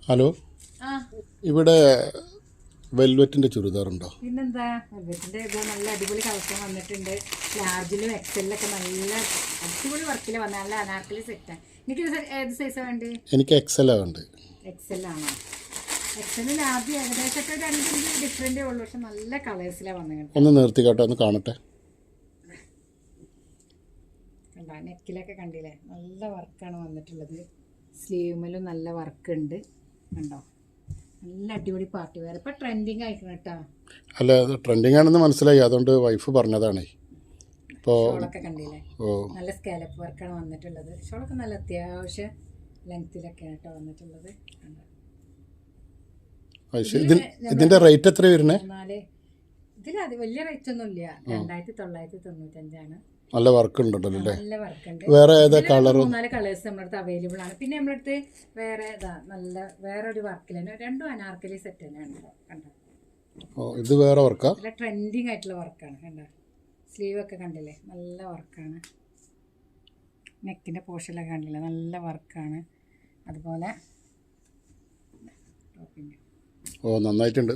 Hello, ആ ഇവിടെ വെൽവെറ്റിൻ്റെ ചുരിദാറുണ്ടോ? പിന്നെന്താ, വെൽവെറ്റിൻ്റെ ഇത് നല്ല അടിപൊളി കളക്ഷൻ വന്നിട്ടുണ്ട്. ലാർജിലും എക്സലിലൊക്കെ നല്ല അടിപൊളി വർക്കിൽ വന്ന നല്ല അനാർക്കലി സെറ്റാണ്. എനിക്ക് ഏത് സൈസാണ് വേണ്ടത്? എനിക്ക് എക്സലാണ് വേണ്ടത്. എക്സലാണോ? എക്സലിൽ ആദ്യം ഏകദേശമൊക്കെ രണ്ടും ഡിഫറെൻറ്റേ ഉള്ളൂ, പക്ഷെ നല്ല കളേഴ്സിലാണ് വന്നിട്ടുണ്ട്. ഒന്ന് നിർത്തിക്കാട്ടെ, ഒന്ന് കാണട്ടെ. കണ്ടോ, നെക്കിലൊക്കെ കണ്ടില്ലേ, നല്ല വർക്കാണ് വന്നിട്ടുള്ളത്. സ്ലീവുമേലും നല്ല വർക്ക് ഉണ്ട്, കണ്ടോ, നല്ല അടിപൊളി പാർട്ടി വെയർ. ഇപ്പം ട്രെൻഡിങ് ആയിക്കണം കേട്ടോ. അല്ല, അത് ട്രെൻഡിങ് ആണെന്ന് മനസ്സിലായി, അതുകൊണ്ട് വൈഫ് പറഞ്ഞതാണ്. ഇപ്പോൾ ഷോളൊക്കെ കണ്ടില്ലേ, നല്ല സ്കാലപ്പ് വർക്കാണ് വന്നിട്ടുള്ളത്. ഷോളൊക്കെ നല്ല അത്യാവശ്യം ലെങ്ത്തിലൊക്കെയാണ് കേട്ടോ വന്നിട്ടുള്ളത്. ഇതിൻ്റെ റേറ്റ് എത്ര വരുന്നത്? ഇതിൽ അത് വലിയ റേറ്റ് ഒന്നും ഇല്ല, 2995 നല്ല വർക്ക് ഉണ്ടല്ലോ അല്ലേ? നല്ല വർക്ക് ഉണ്ട്. വേറെ ഏതാ കളർ? 3-4 കളേഴ്സ് നമ്മുടെ അടുത്ത് അവൈലബിൾ ആണ്. പിന്നെ നമ്മുടെ അടുത്ത് വേറെ ഇതാ നല്ല വേറൊരു വർക്കിൽ തന്നെ രണ്ടും അനാർക്കലി സെറ്റ് തന്നെയാണ് കണ്ടോ. ഇത് വേറെ വർക്കാ? നല്ല ട്രെൻഡിങ് ആയിട്ടുള്ള വർക്കാണ് കണ്ടോ. സ്ലീവ് ഒക്കെ കണ്ടില്ലേ, നല്ല വർക്കാണ്. നെക്കിൻ്റെ പോർഷനൊക്കെ കണ്ടില്ലേ, നല്ല വർക്കാണ്. അതുപോലെ നന്നായിട്ടുണ്ട്.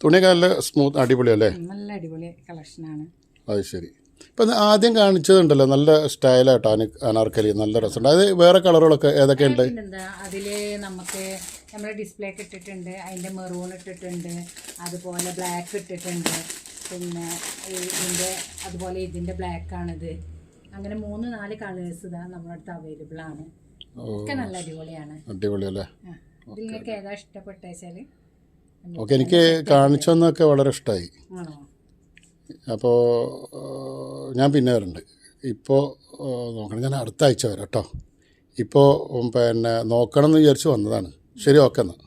തുണിയൊക്കെ നല്ല സ്മൂത്ത്, അടിപൊളിയല്ലേ? നല്ല അടിപൊളി കളക്ഷനാണ്. അത് ശരി. ഇപ്പം ആദ്യം കാണിച്ചതുണ്ടല്ലോ നല്ല സ്റ്റൈലായിട്ടോ അനാർക്കലി, നല്ല രസമുണ്ട്. അത് വേറെ കളറുകളൊക്കെ ഏതൊക്കെയുണ്ട്? എന്താ അതിൽ നമുക്ക് നമ്മൾ ഡിസ്പ്ലേക്ക് ഇട്ടിട്ടുണ്ട്, അതിൻ്റെ മെറൂൺ ഇട്ടിട്ടുണ്ട്, അതുപോലെ ബ്ലാക്ക് ഇട്ടിട്ടുണ്ട്, പിന്നെ ഇതിൻ്റെ അതുപോലെ ഇതിൻ്റെ ബ്ലാക്കാണിത്. അങ്ങനെ 3-4 കളേഴ്സ് ഇതാ നമ്മുടെ അടുത്ത് അവൈലബിൾ ആണ്. ഒക്കെ നല്ല അടിപൊളിയാണ്. അടിപൊളിയല്ലേ? ഇതിൽ നിങ്ങൾക്ക് ഏതാ ഇഷ്ടപ്പെട്ടേച്ചാൽ ഓക്കെ, എനിക്ക് കാണിച്ചൊന്നൊക്കെ വളരെ ഇഷ്ടമായി. ആണോ? അപ്പോൾ ഞാൻ പിന്നെ വരുന്നുണ്ട്. ഇപ്പോൾ നോക്കണം, ഞാൻ അടുത്ത ആഴ്ച വരാം കേട്ടോ. ഇപ്പോൾ പിന്നെ നോക്കണം എന്ന് വിചാരിച്ച് വന്നതാണ്. ശരി, ഓക്കെ എന്നാൽ.